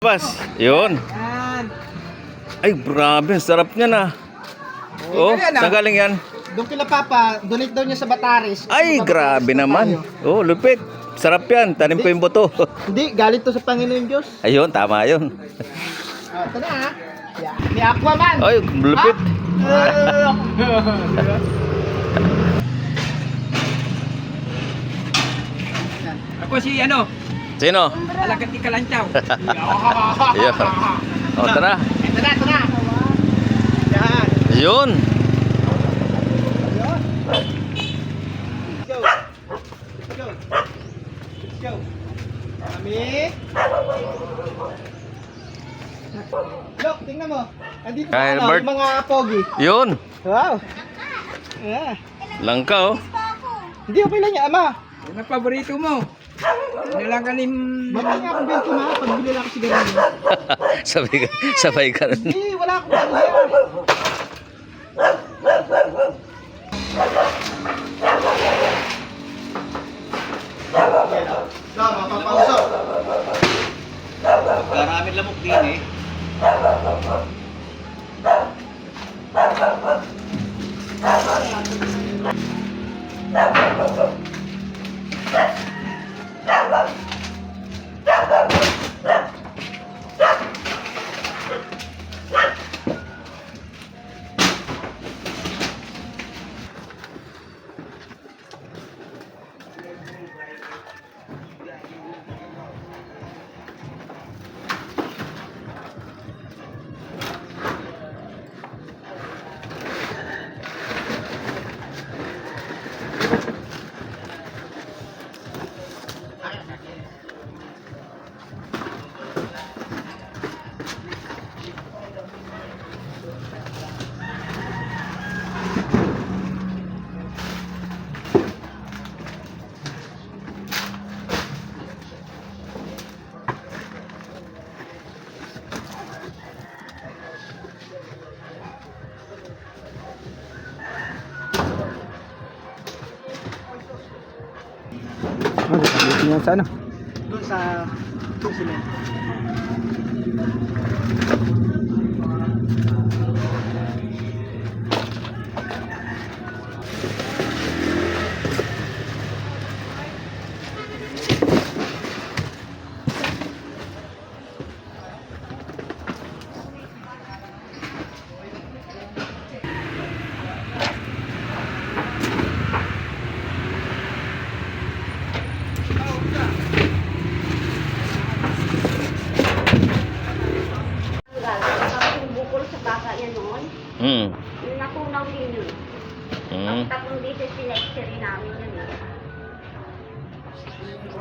Pas, yun. Yan. Ay, grabe, sarap niya na. Oh, saan galing yan? Doon kila Papa, donate daw niya sa Batares. Ay, grabe naman. Oh, lupit. Sarap yan. Tanim ko yung buto. Hindi, galit to sa Panginoon Diyos. Ayun, tama yun. Ito na ha. Yan. May Aquaman. Ay, lupit. Ako si ano, Sino? Alagati Kalantyaw. Ayun. Oh, tara. Ito na, ito na. Yan. Ayun. Let's go. Let's go. Let's go. Kami. Look, tingnan mo. Andito na Kyle ano, Bert. yung mga pogi. Yun. Wow. Yeah. Langka, oh. Hindi, okay lang yan, ama. Ano paborito mo? Ano lang kanim... Bakit nga akong bento ma, pagbili lang ako sigarilyo. sabay ka rin. Hindi, wala akong pagbuya. Tama, papausap. Maraming lamok din eh. Yan sa ano? Doon sa cement. Hmm. Yung natunaw din yun. Hmm. Tatlong beses pinexere namin yun.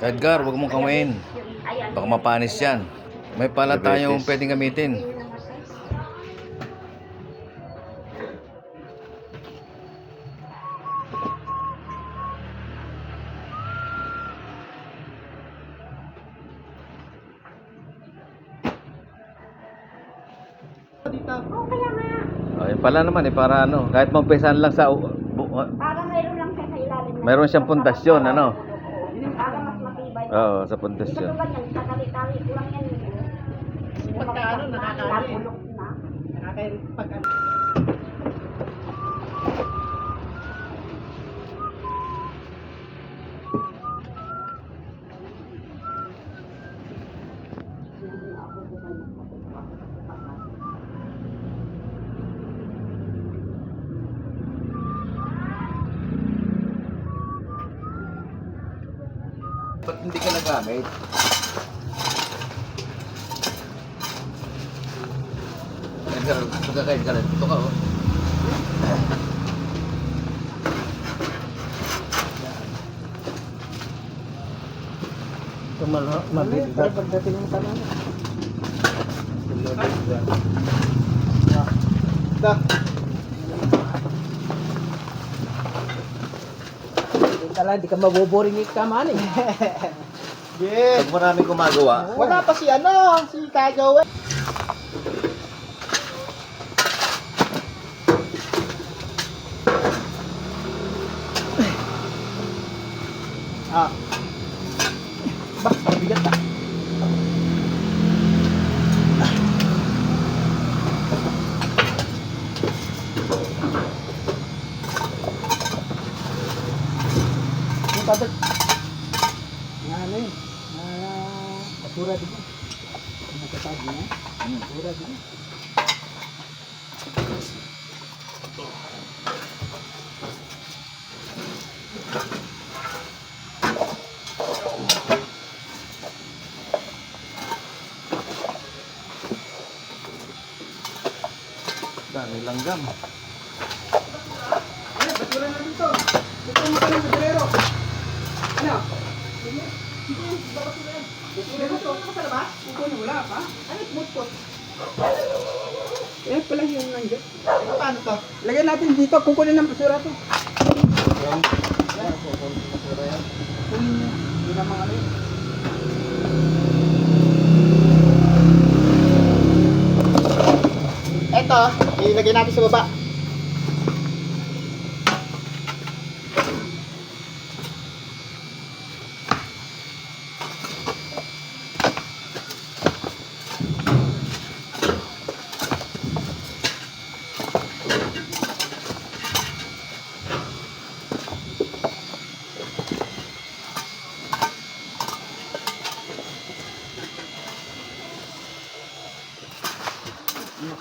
Edgar, huwag mong kamayin. Ayan. Baka mapanis yan. May pala tayong pwedeng gamitin. Yun ang masay. Dito. Oh, kaya nga. Ay, pala naman eh, para ano, kahit mampesan lang sa... Parang mayroon lang siya sa ilalim. Mayroon siyang pundasyon, ano? Para mas matibay. Oo, sa Hindi pundasyon. tulad yan, sa tali-tali ko lang yan. Pagka ano, nakakali. Napulok na. Pag ano. Ba't hindi ka nagamit? Edgar, pagkakain ka rin. Ito ka, oh. Ito mabigat. Pagdating yung tanan. Da. Tala, di ka maboboring ka man eh. Yes. Pag maraming gumagawa, Wala pa si ano, si Kagawa. Ah. Bah, mabigat ah. ano yun? Basura din yun. Nagkatabi na. Basura din yun. Dami langgam. Ano, basura na dito. Ito mo ka ng basurero. Ano? Basura dito. Sa labas? Kukunin, wala pa. Ano, pumutpot? Eh, pala yung nandiyan. Paano to? Lagyan natin dito, kukunin ng basura to. Kunin niya. Hindi na mga ano yun. Eto, ilagay natin sa baba.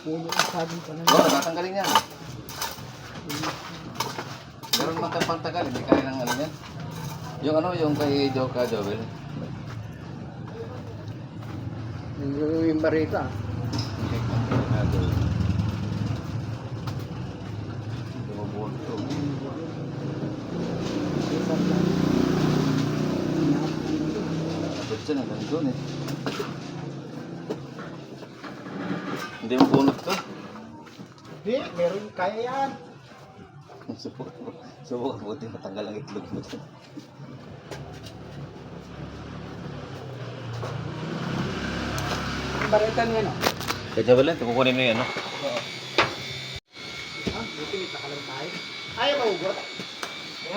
Oo, tatanggalin yan. Pero naman kang pangtagal, hindi kaya ng ano yan. Yung ano, yung kay Joka Joel. Yung barita. Hindi kaya Joel. Hindi mabuhat ito. Abot siya na, ganun doon eh. Hindi mabunot to. Hindi, meron kaya yan. Subukan buti matanggal ang itlog mo. Ang barita niya, no? Kaya Joel lang, kukunin mo yan, no? Ayaw maugot.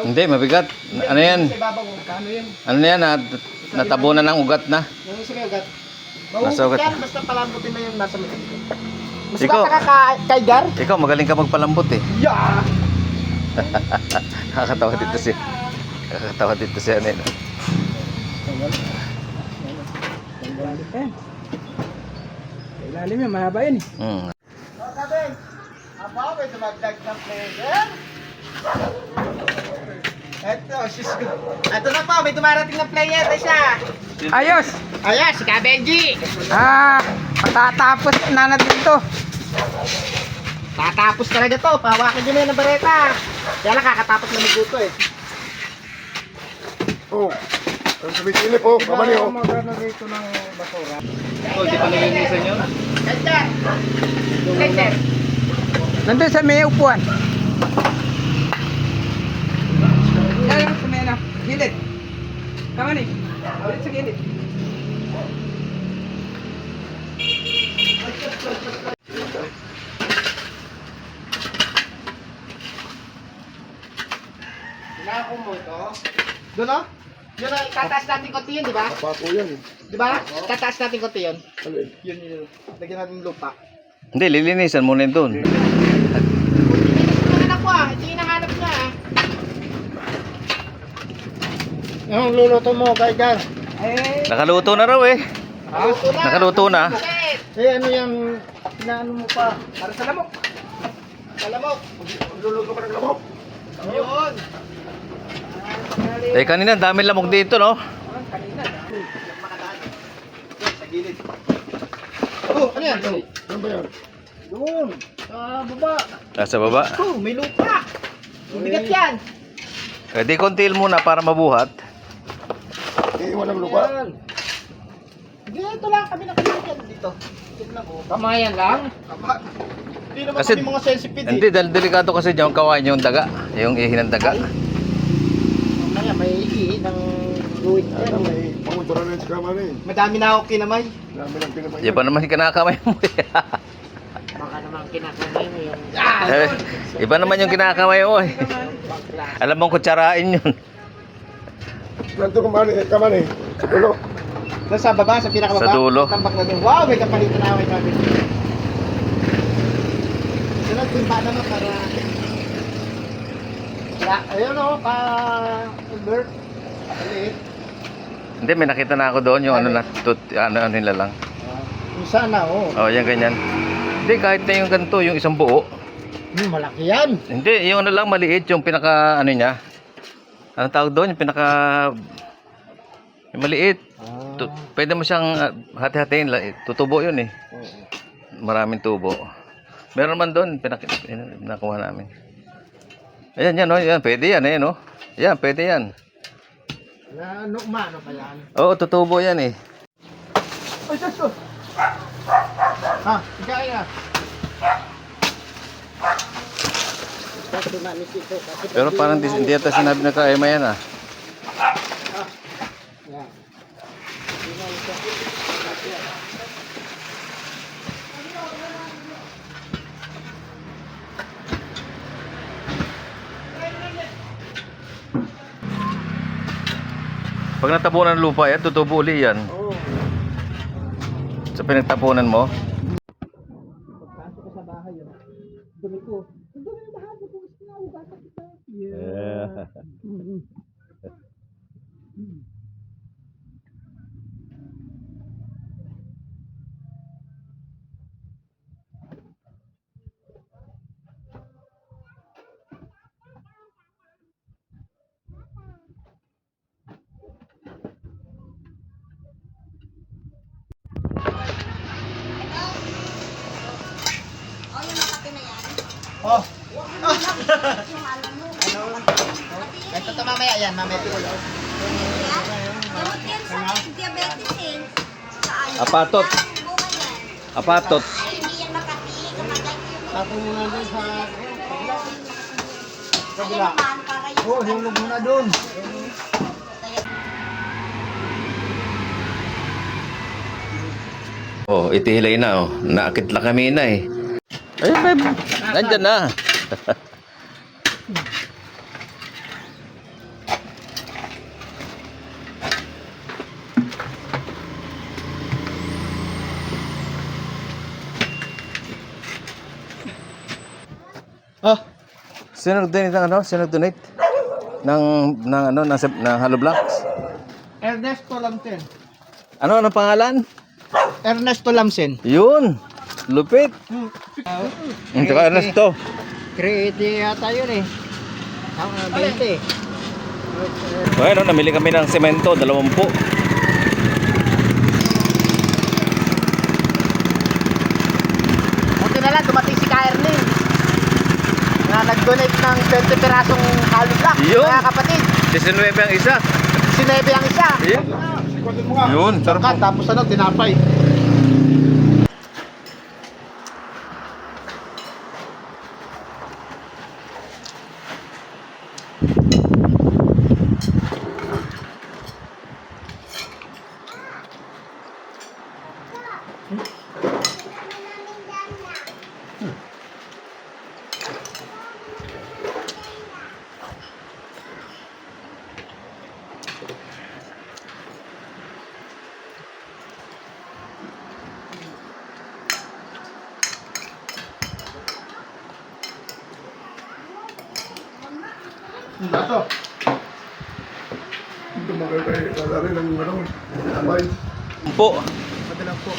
Hindi, mabigat. Ano yan? Sa ibabaw, Kano yan? Ano yan? Natabunan ng ugat na. yung isa may ugat. Nasa Maugot ugat. yan, basta palambutin na yung nasa likod. Mas Ikaw. baka kay Gar? Ikaw, magaling ka magpalambot eh. Yeah! Nakakatawa dito si... Nakakatawa dito si ano yun. Ilalim pa yan. Sa ilalim yan, mahaba yan eh. Hmm. O, sabi, aba, may dumagdag ng player. Eto, sis ko. Eto na po, may dumarating ng player. Ay siya. Ayos! Ayan, si Kabenji. Matatapos na natin to. Tatapos talaga to. Pahawakan nyo na yun ng bareta. Kaya lang kakatapos na magluto eh. Oh, ang sumisilip po, kamali oh. Magano rito ng basura. Oh, di pa nilinisan yun? Ganda. Ganda. Nandun sa may upuan. Yan, sa may ano. Gilid. Kaman eh. Gilid sa gilid. Hinako mo ito. Doon o? Yun o, tataas natin konti yun, di ba? Papo yan eh. Di ba? Tataas natin konti yun. Alin? Yun. Lagyan natin yung lupa. Hindi, lilinisan muna yun doon. Ito yung anak ko ah. Ito yung hinahanap niya ah. Yung luluto mo kay Gar. Eh, Nakaluto na raw eh. Luto na. Nakaluto na. Eh, ano yung inaano mo pa? para sa lamok. Kalamok. Luluto ka ng lamok. Yun. Eh, kanina, dami lamok dito, no? Kanina. Sa gilid. Oh, ano yan? Ano ba yan? Doon. Sa baba. Nasa baba. Oh, may lupa. Bigat yan. Eh, di kontil muna para mabuhat. Iiwan ang lupa. Yan. Dito lang kami nakalimutan dito. Tignan mo. Kamayan lang. Aba, hindi naman Kasi- kami mga sensitive. Hindi, dahil delikado kasi dyan kawain yung daga. Yung ihi ng daga. Mamaya may ihi ng luwit Ano, yan. may pangudura na si kamali. Madami na ako kinamay. Dami ng pinamay. Di pa naman kinakamay mo. Baka naman kinakamay mo yung... Eh, iba naman yung kinakamay mo eh. Alam mong kutsarain yun. Nanto kamali. Sa dulo. Doon sa baba, sa pinakababa. Sa dulo. Tambak natin. Wow, may kapalitan na ako kay Mabel. Sunod, timba naman para... Ayun o, pa... Albert. Maliit. Hindi, may nakita na ako doon yung ano na, ano nila lang. Yung sana, oh. Oh, yan ganyan. Hindi, kahit na yung ganito, yung isang buo. Malaki yan. Hindi, yung ano lang, maliit, yung pinaka, ano niya. Anong tawag doon? Yung pinaka, yung maliit. Pwede mo siyang hati-hatiin. Tutubo yun eh. Maraming tubo. Meron man doon, pinakuha namin. Ayan, yan, oh, yan. Pwede yan, eh, no? Yan, pwede yan. Ano pa yan? Oo, tutubo yan eh. Ay, Diyos! Ha? Ikain na. Pero parang hindi yata sinabi na kaema yan ah. Yan. Pag natabunan ng lupa yan, tutubo uli yan. Oo. Sa pinagtapunan mo. Pagpasok ko sa bahay yun. Dumi ko. Ang dumi ng bahay ko. Sinahugasan kita. Yeah. Oh. Ito to mamaya yan. Mamaya ko lang. Gamot yan sa diabetes eh. Sa Apatot. bunga yan. Apatot. Ay, hindi yan makati. Kapag Tapo mo na doon sa Ayun naman, para yung oh, hulog mo na doon. Oh, itihilay na oh. Naakit lang kami na eh. Ayun, babe. Nandyan na. Oh. Sino nag-donate ng ano? Sino nag-donate? ng Hollow Blocks? Ernesto Lamsen. Ano pangalan? Ernesto Lamsen. Yun. Lupit. Tsaka Ernesto. Creative yata yun eh. Ang 20. Bueno, namili kami ng semento, 20. Buti na lang, dumating si Kaerning. Na nag-donate ng 20 pirasong hollow block. Yun. Mga kapatid. 19 ang isa. Sinebe ang isa. Yun. Yun, sarap. Tapos ano, tinapay. Ito. Ito magkakay ng ano, abay. Po.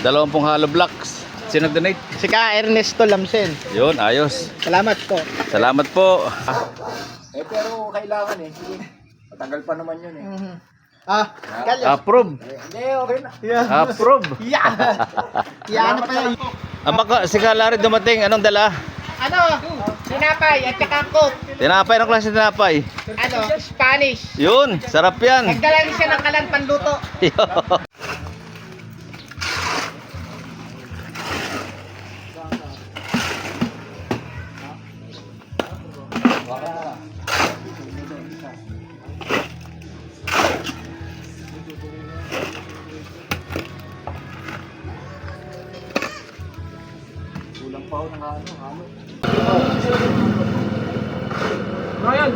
20 hollow blocks. Sino nag-donate? Si Ka Ernesto Lamsen. Yun, ayos. Salamat po. Salamat po. Pero kailangan eh. Matagal pa naman yun eh. Galyos. Approve. Hindi, okay na. Approve. Yeah. Yan pa yan. Baka si Kalari dumating, anong dala? Ano? Tinapay at saka coke. Tinapay, anong klase tinapay? Ano? Spanish. Yun, sarap yan. Nagdala rin siya ng kalan panluto. Kulang pa ako ng ano. Ryan!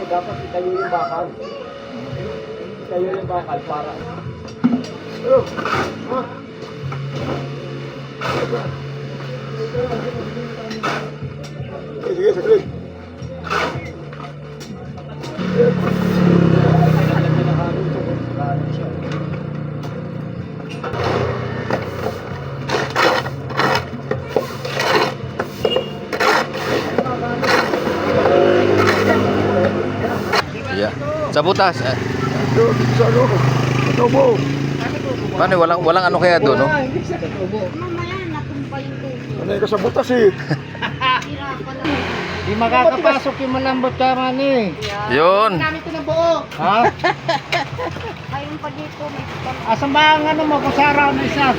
dapat itayo yung bakal. Itayo yung bakal para... Ano? Ha? Sige, saglit. Yeah. Sa butas. Doon, sa ano? Sa tubo. Paano, walang ano kaya doon, no? Hindi siya katubo. Mamaya, natumba yung tubo. Anay ka sa butas eh. Sira pa lang. Di makakapasok yung malambot ka man eh. Yun. Namin ito ng buo. Ha? Ayun pa dito, may pang... Asan ba ang ano mo? Kusara na isa.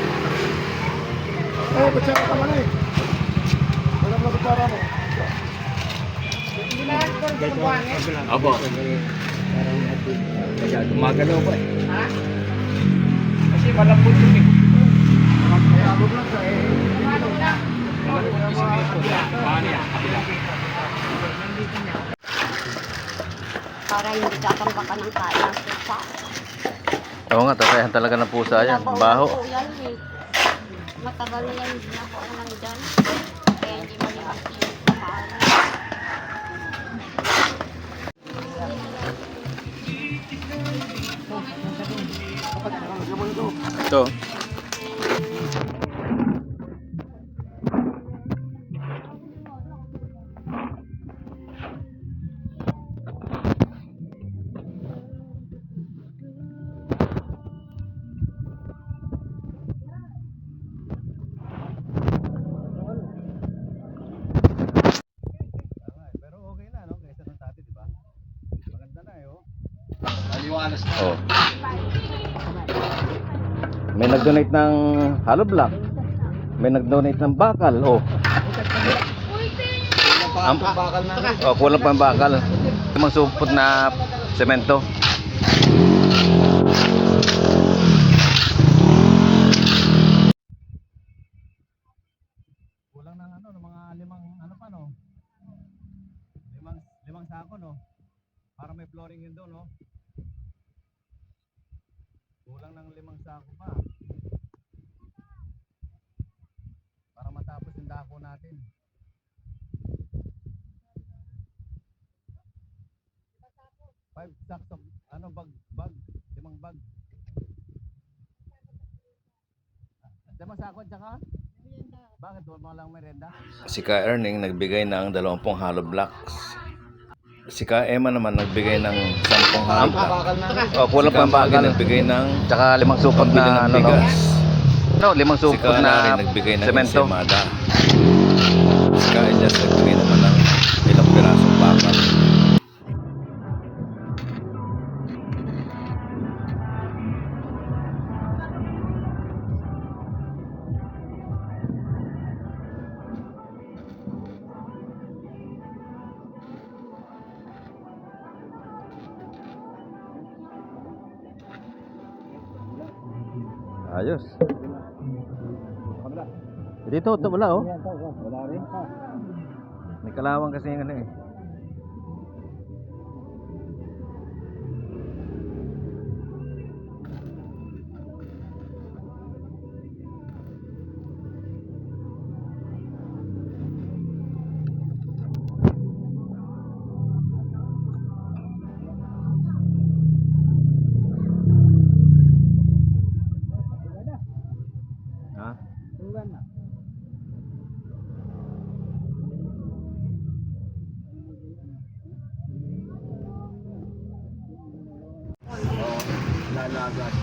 Eh, kutsara ka man eh. Wala mo na kutsara mo. Hindi na ito ng buwan eh. Abo. Kaya gumagalaw pa eh. Ha? Kasi malambot yun eh. Kaya mo lang sa eh. Para hindi tatambakan ng kain ng pusa. Oo nga, tatayan talaga ng pusa yan. Baho. Po yan eh. Matagal na yan, hindi na ako nandyan. Kaya hindi malimas yung pamahalan. Ito. Oh. May nag-donate ng hollow block. May nag-donate ng bakal. Oh. Bakal na. Oh, kulang pa ang bakal. Limang supot na semento. Kulang ng ano, ng mga limang ano pa no. Limang sako no. Para may flooring yun doon no. Kulang ng 5 sako pa. Para matapos yung dako natin. Five sacks of ano bag 5 bag. 5 sako tsaka? Bakit wala lang merenda? Si Ka Erning nagbigay ng 20 hollow blocks. Si Ka Emma naman nagbigay ng 10 hollow blocks. Bakal na. Oh, kulang pa ang bakal. Nagbigay ng tsaka 5 supot na ano, bigas. No, 5 Si supot Ka na nagbigay ng semento. ensimada. Si Ka Elias nagbigay naman ng ilang pirasong bakal. Ayos. Dito, ito wala oh. Wala rin. May kalawang kasi yung ano eh. Ha? Lalagas.